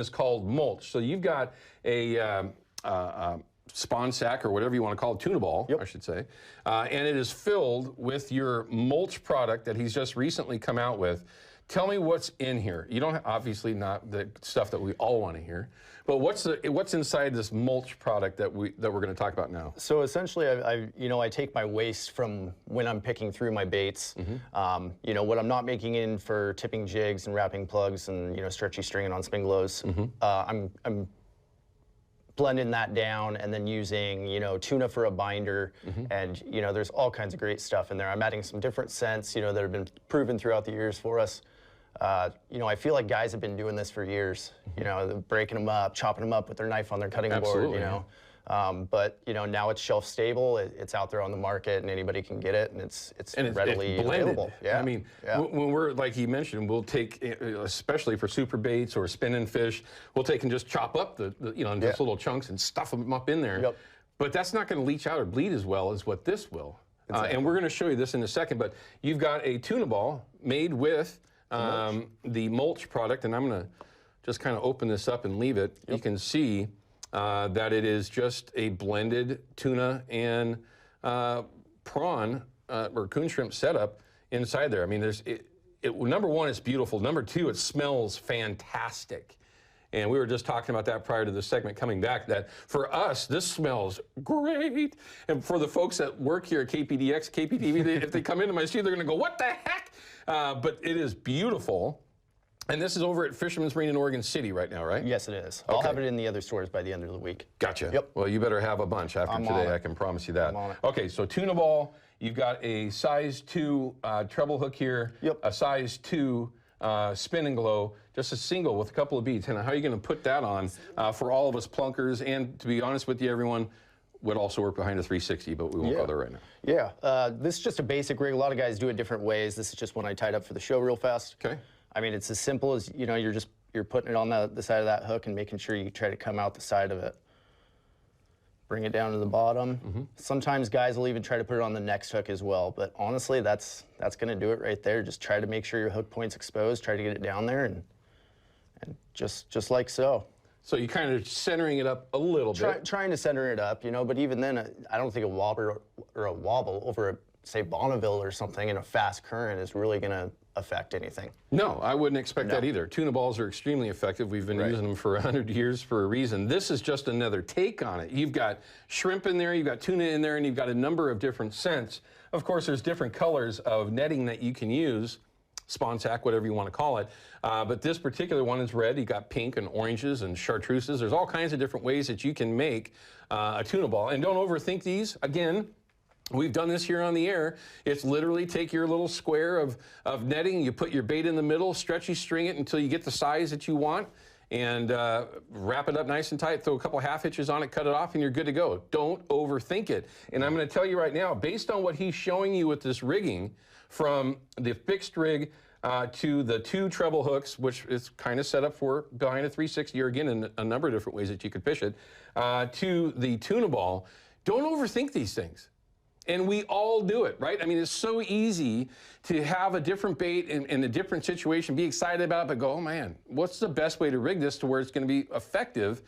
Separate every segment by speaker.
Speaker 1: is called Mulch. So you've got a spawn sack or whatever you want to call it, tuna ball, I should say, and it is filled with your Mulch product that he's just recently come out with. Tell me what's in here. You don't obviously not the stuff that we all want to hear, but what's inside this Mulch product that we're going to talk about now?
Speaker 2: So essentially, I take my waste from when I'm picking through my baits. What I'm not making in for tipping jigs and wrapping plugs and stretchy stringing on spin glows. I'm blending that down and then using tuna for a binder, and there's all kinds of great stuff in there. I'm adding some different scents that have been proven throughout the years for us. I feel like guys have been doing this for years, breaking them up, chopping them up with their knife on their cutting board, but now it's shelf stable, it's out there on the market, and anybody can get it, and it's readily available.
Speaker 1: Yeah. I mean, when we're, like he mentioned, we'll take, especially for super baits or spinning fish, we'll take and just chop up the just little chunks and stuff them up in there. But that's not going to leach out or bleed as well as what this will. And we're going to show you this in a second, but you've got a tuna ball made with the Mulch product, and I'm going to just kind of open this up and leave it. You can see that it is just a blended tuna and prawn or coon shrimp setup inside there. I mean, number one, it's beautiful. Number two, it smells fantastic. And we were just talking about that prior to the segment coming back, that for us, this smells great. And for the folks that work here at KPDX, KPTV, if they come into my studio, they're going to go, what the heck? But it is beautiful. And this is over at Fisherman's Marine in Oregon City right now, right?
Speaker 2: Yes, it is. I'll have it in the other stores by the end of the week.
Speaker 1: Gotcha.
Speaker 2: Yep.
Speaker 1: Well, you better have a bunch after today, I can promise you that.
Speaker 2: I'm on it.
Speaker 1: Okay, so tuna ball, you've got a size 2 treble hook here, a size 2 spin and glow, just a single with a couple of beads. And how are you going to put that on for all of us plunkers? And to be honest with you, everyone, would also work behind a 360, but we won't go there right now.
Speaker 2: Yeah, this is just a basic rig. A lot of guys do it different ways. This is just one I tied up for the show real fast.
Speaker 1: Okay.
Speaker 2: I mean, it's as simple as, you're putting it on the side of that hook and making sure you try to come out the side of it. Bring it down to the bottom. Sometimes guys will even try to put it on the next hook as well, but honestly, that's going to do it right there. Just try to make sure your hook point's exposed, try to get it down there, and just like so.
Speaker 1: So you're kind of centering it up a little bit.
Speaker 2: Trying to center it up, but even then, I don't think a wobble over, say, Bonneville or something in a fast current is really going to affect anything.
Speaker 1: No, I wouldn't expect that either. Tuna balls are extremely effective. We've been using them for 100 years for a reason. This is just another take on it. You've got shrimp in there, you've got tuna in there, and you've got a number of different scents. Of course, there's different colors of netting that you can use, spawn sack, whatever you want to call it. But this particular one is red. You got pink and oranges and chartreuses. There's all kinds of different ways that you can make a tuna ball. And don't overthink these. Again, we've done this here on the air. It's literally take your little square of netting, you put your bait in the middle, stretchy string it until you get the size that you want, and wrap it up nice and tight, throw a couple half hitches on it, cut it off, and you're good to go. Don't overthink it. And I'm going to tell you right now, based on what he's showing you with this rigging, from the fixed rig to the 2 treble hooks, which is kind of set up for behind a 360, or again, in a number of different ways that you could fish it, to the tuna ball, don't overthink these things. And we all do it, right? I mean, it's so easy to have a different bait in a different situation, be excited about it, but go, oh man, what's the best way to rig this to where it's going to be effective?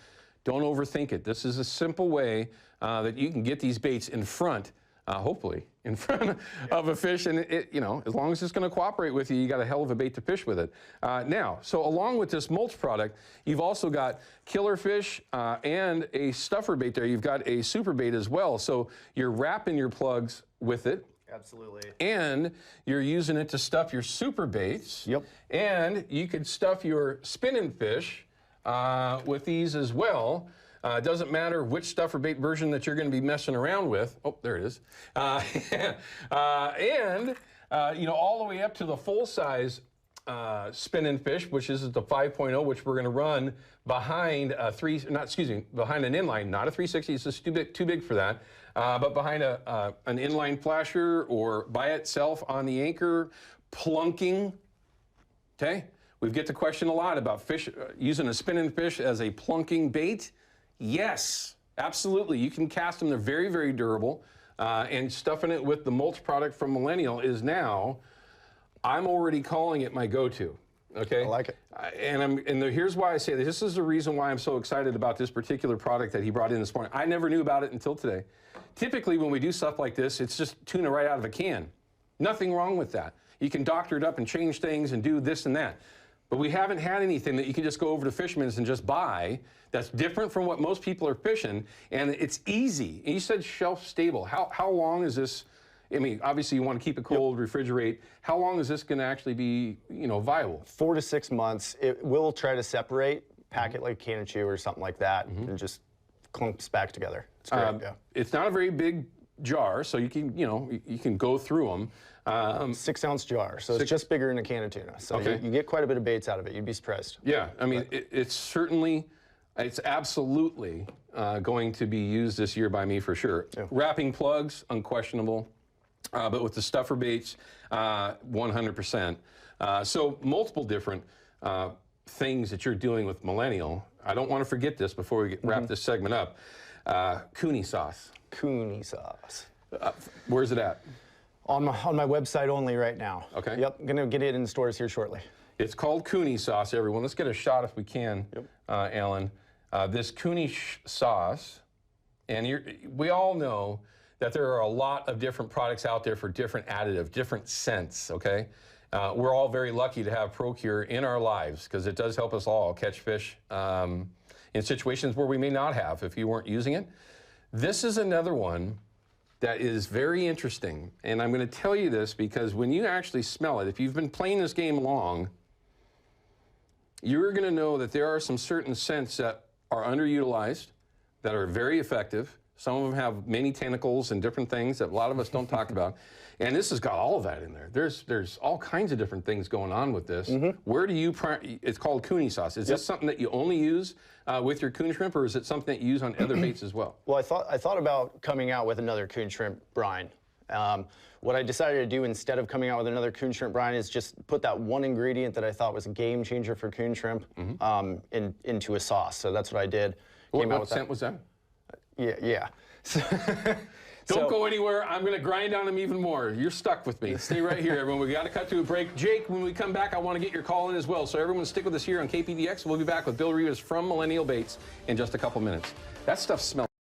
Speaker 1: Don't overthink it. This is a simple way that you can get these baits in front, hopefully, in front of a fish. And as long as it's going to cooperate with you, you got a hell of a bait to fish with it. Now, so along with this Mulch product, you've also got killer fish and a stuffer bait there. You've got a super bait as well. So you're wrapping your plugs with it.
Speaker 2: Absolutely.
Speaker 1: And you're using it to stuff your super baits.
Speaker 2: Yep.
Speaker 1: And you could stuff your spinning fish with these as well. It doesn't matter which stuffer bait version that you're going to be messing around with. Oh, there it is. And all the way up to the full-size spinning fish, which is the 5.0, which we're going to run behind behind an inline, not a 360. It's just too big for that. But behind an inline flasher or by itself on the anchor, plunking. Okay, we get the question a lot about fish using a spinning fish as a plunking bait. Yes, absolutely. You can cast them. They're very, very durable. And stuffing it with the Mulch product from Millenial is now, I'm already calling it my go-to. Okay,
Speaker 2: I like it.
Speaker 1: Here's why I say this. This is the reason why I'm so excited about this particular product that he brought in this morning. I never knew about it until today. Typically, when we do stuff like this, it's just tuna right out of a can. Nothing wrong with that. You can doctor it up and change things and do this and that. But we haven't had anything that you can just go over to Fisherman's and just buy that's different from what most people are fishing, and it's easy. And you said shelf stable. How long is this? I mean, obviously you want to keep it cold, refrigerate. How long is this going to actually be, viable? 4
Speaker 2: to 6 months. It will try to separate, pack it like a can of chew or something like that, and just clumps back together. It's great.
Speaker 1: It's not a very big jar, so you can, you can go through them.
Speaker 2: 6-ounce jar, so it's just bigger than a can of tuna. So you get quite a bit of baits out of it. You'd be surprised.
Speaker 1: Yeah, I mean, it's absolutely going to be used this year by me for sure. Yeah. Wrapping plugs, unquestionable. But with the stuffer baits, 100%. So multiple different things that you're doing with Millenial. I don't want to forget this before we wrap this segment up. Cooney sauce.
Speaker 2: Cooney sauce.
Speaker 1: Where's it at?
Speaker 2: On my website only right now.
Speaker 1: Okay.
Speaker 2: Yep, gonna get it in stores here shortly.
Speaker 1: It's called Cooney sauce, everyone. Let's get a shot if we can, Alan. This Cooney sauce, and we all know that there are a lot of different products out there for different additive, different scents, okay? We're all very lucky to have ProCure in our lives because it does help us all catch fish in situations where we may not have if you weren't using it. This is another one that is very interesting, and I'm going to tell you this because when you actually smell it, if you've been playing this game long, you're going to know that there are some certain scents that are underutilized, that are very effective. Some of them have many tentacles and different things that a lot of us don't talk about. And this has got all of that in there. There's all kinds of different things going on with this. Where do you, it's called Cooney sauce. Is this something that you only use with your coon shrimp, or is it something that you use on other baits as well?
Speaker 2: Well, I thought about coming out with another coon shrimp brine. What I decided to do instead of coming out with another coon shrimp brine is just put that one ingredient that I thought was a game changer for coon shrimp into a sauce. So that's what I did.
Speaker 1: What scent was that?
Speaker 2: Yeah.
Speaker 1: Don't go anywhere. I'm going to grind on them even more. You're stuck with me. Stay right here, everyone. We got to cut to a break. Jake, when we come back, I want to get your call in as well. So everyone stick with us here on KPDX. We'll be back with Bill Rivas from Millenial Baits in just a couple minutes. That stuff smells